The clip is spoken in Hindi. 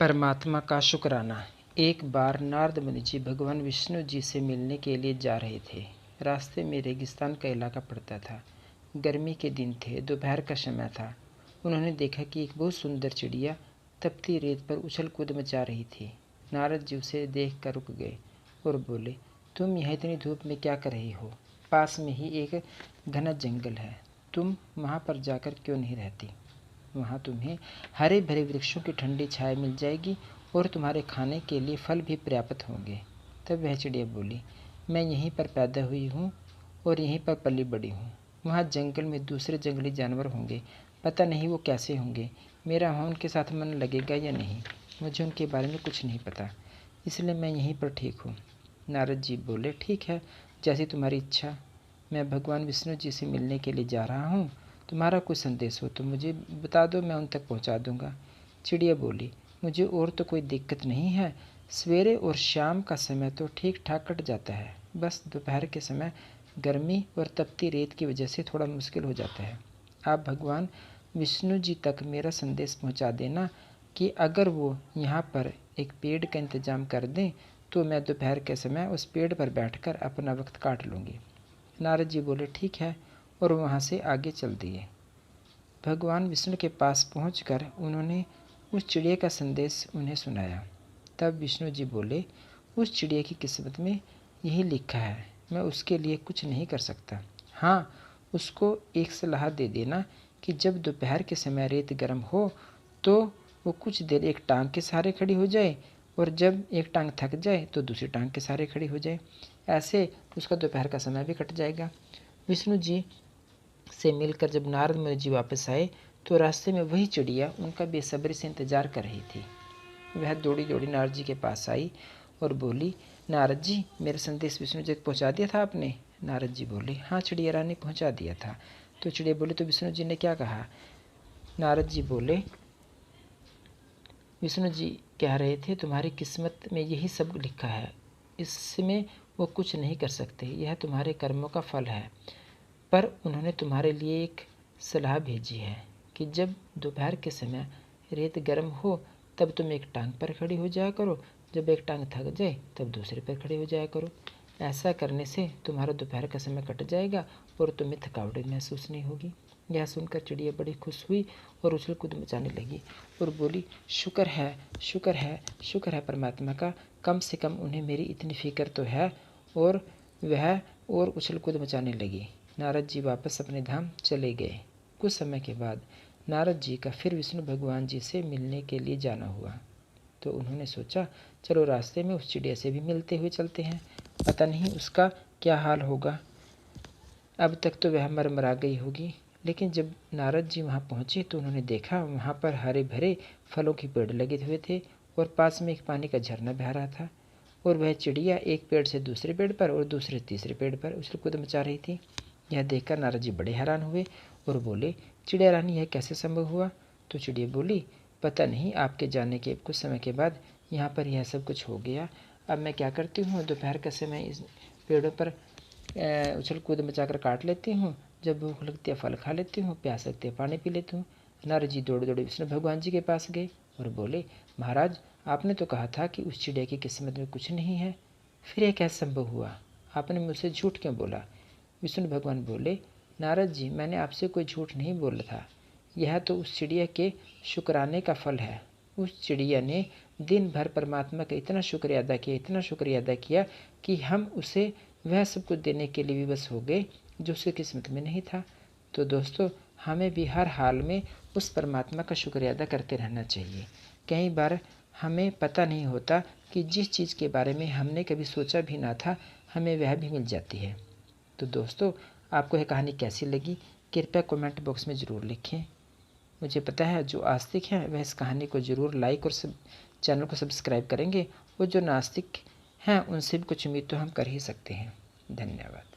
परमात्मा का शुक्राना। एक बार नारद मुनि जी भगवान विष्णु जी से मिलने के लिए जा रहे थे। रास्ते में रेगिस्तान का इलाका पड़ता था। गर्मी के दिन थे, दोपहर का समय था। उन्होंने देखा कि एक बहुत सुंदर चिड़िया तपती रेत पर उछल कूद मचा रही थी। नारद जी उसे देख कर रुक गए और बोले, तुम यहाँ इतनी धूप में क्या कर रही हो? पास में ही एक घना जंगल है, तुम वहाँ पर जाकर क्यों नहीं रहती? वहाँ तुम्हें हरे भरे वृक्षों की ठंडी छाया मिल जाएगी और तुम्हारे खाने के लिए फल भी पर्याप्त होंगे। तब वह चिड़िया बोली, मैं यहीं पर पैदा हुई हूँ और यहीं पर पली बड़ी हूँ। वहाँ जंगल में दूसरे जंगली जानवर होंगे, पता नहीं वो कैसे होंगे। मेरा वहाँ उनके साथ मन लगेगा या नहीं, मुझे उनके बारे में कुछ नहीं पता, इसलिए मैं यहीं पर ठीक हूँ। नारद जी बोले, ठीक है, जैसी तुम्हारी इच्छा। मैं भगवान विष्णु जी से मिलने के लिए जा रहा हूँ। तुम्हारा कोई संदेश हो तो मुझे बता दो, मैं उन तक पहुँचा दूँगा। चिड़िया बोली, मुझे और तो कोई दिक्कत नहीं है। सवेरे और शाम का समय तो ठीक ठाक कट जाता है, बस दोपहर के समय गर्मी और तपती रेत की वजह से थोड़ा मुश्किल हो जाता है। आप भगवान विष्णु जी तक मेरा संदेश पहुँचा देना कि अगर वो यहाँ पर एक पेड़ का इंतज़ाम कर दें तो मैं दोपहर के समय उस पेड़ पर बैठकर अपना वक्त काट लूँगी। नारद जी बोले, ठीक है, और वहाँ से आगे चल दिए। भगवान विष्णु के पास पहुंचकर उन्होंने उस चिड़िया का संदेश उन्हें सुनाया। तब विष्णु जी बोले, उस चिड़िया की किस्मत में यही लिखा है, मैं उसके लिए कुछ नहीं कर सकता। हाँ, उसको एक सलाह दे देना कि जब दोपहर के समय रेत गर्म हो तो वो कुछ देर एक टांग के सहारे खड़ी हो जाए और जब एक टांग थक जाए तो दूसरी टांग के सहारे खड़ी हो जाए। ऐसे उसका दोपहर का समय भी कट जाएगा। विष्णु जी से मिलकर जब नारद मुनि जी वापस आए तो रास्ते में वही चिड़िया उनका बेसब्री से इंतजार कर रही थी। वह दौड़ी दौड़ी नारद जी के पास आई और बोली, नारद जी, मेरा संदेश विष्णु जी तक पहुँचा दिया था आपने? नारद जी बोले, हाँ चिड़िया रानी, पहुँचा दिया था। तो चिड़िया बोली, तो विष्णु जी ने क्या कहा? नारद जी बोले, विष्णु जी कह रहे थे तुम्हारी किस्मत में यही सब लिखा है, इसमें वो कुछ नहीं कर सकते, यह तुम्हारे कर्मों का फल है। पर उन्होंने तुम्हारे लिए एक सलाह भेजी है कि जब दोपहर के समय रेत गर्म हो तब तुम एक टांग पर खड़ी हो जाया करो, जब एक टांग थक जाए तब दूसरे पर खड़े हो जाया करो। ऐसा करने से तुम्हारा दोपहर का समय कट जाएगा और तुम्हें थकावट महसूस नहीं होगी। यह सुनकर चिड़िया बड़ी खुश हुई और उछल कूद मचाने लगी और बोली, शुक्र है, शुक्र है, शुक्र है परमात्मा का, कम से कम उन्हें मेरी इतनी फिक्र तो है। और वह और उछल कूद मचाने लगी। नारद जी वापस अपने धाम चले गए। कुछ समय के बाद नारद जी का फिर विष्णु भगवान जी से मिलने के लिए जाना हुआ तो उन्होंने सोचा, चलो रास्ते में उस चिड़िया से भी मिलते हुए चलते हैं, पता नहीं उसका क्या हाल होगा। अब तक तो वह मरमरा गई होगी। लेकिन जब नारद जी वहाँ पहुँचे तो उन्होंने देखा वहाँ पर हरे भरे फलों के पेड़ लगे हुए थे और पास में एक पानी का झरना बह रहा था और वह चिड़िया एक पेड़ से दूसरे पेड़ पर और दूसरे तीसरे पेड़ पर उछल कूद मचा रही थी। यह देखकर नारद जी बड़े हैरान हुए और बोले, चिड़िया रानी, यह कैसे संभव हुआ? तो चिड़िया बोली, पता नहीं, आपके जाने के कुछ समय के बाद यहाँ पर यह सब कुछ हो गया। अब मैं क्या करती हूँ, दोपहर का समय इस पेड़ों पर उछल कूद मचाकर काट लेती हूँ, जब भूख लगती है फल खा लेती हूँ, प्यास लगती है पानी पी लेती हूँ। नारद जी दौड़े दौड़े विष्णु भगवान जी के पास गए और बोले, महाराज, आपने तो कहा था कि उस चिड़िया की किस्मत में कुछ नहीं है, फिर यह कैसे संभव हुआ? आपने मुझसे झूठ क्यों बोला? विष्णु भगवान बोले, नारद जी, मैंने आपसे कोई झूठ नहीं बोला था, यह तो उस चिड़िया के शुक्राने का फल है। उस चिड़िया ने दिन भर परमात्मा का इतना शुक्रिया अदा किया, इतना शुक्रिया अदा किया कि हम उसे वह सब कुछ देने के लिए विवश हो गए जो उसकी किस्मत में नहीं था। तो दोस्तों, हमें भी हर हाल में उस परमात्मा का शुक्रिया अदा करते रहना चाहिए। कई बार हमें पता नहीं होता कि जिस चीज़ के बारे में हमने कभी सोचा भी ना था, हमें वह भी मिल जाती है। तो दोस्तों, आपको यह कहानी कैसी लगी, कृपया कमेंट बॉक्स में ज़रूर लिखें। मुझे पता है जो आस्तिक हैं वह इस कहानी को ज़रूर लाइक और चैनल को सब्सक्राइब करेंगे, और जो नास्तिक हैं उनसे भी कुछ उम्मीद तो हम कर ही सकते हैं। धन्यवाद।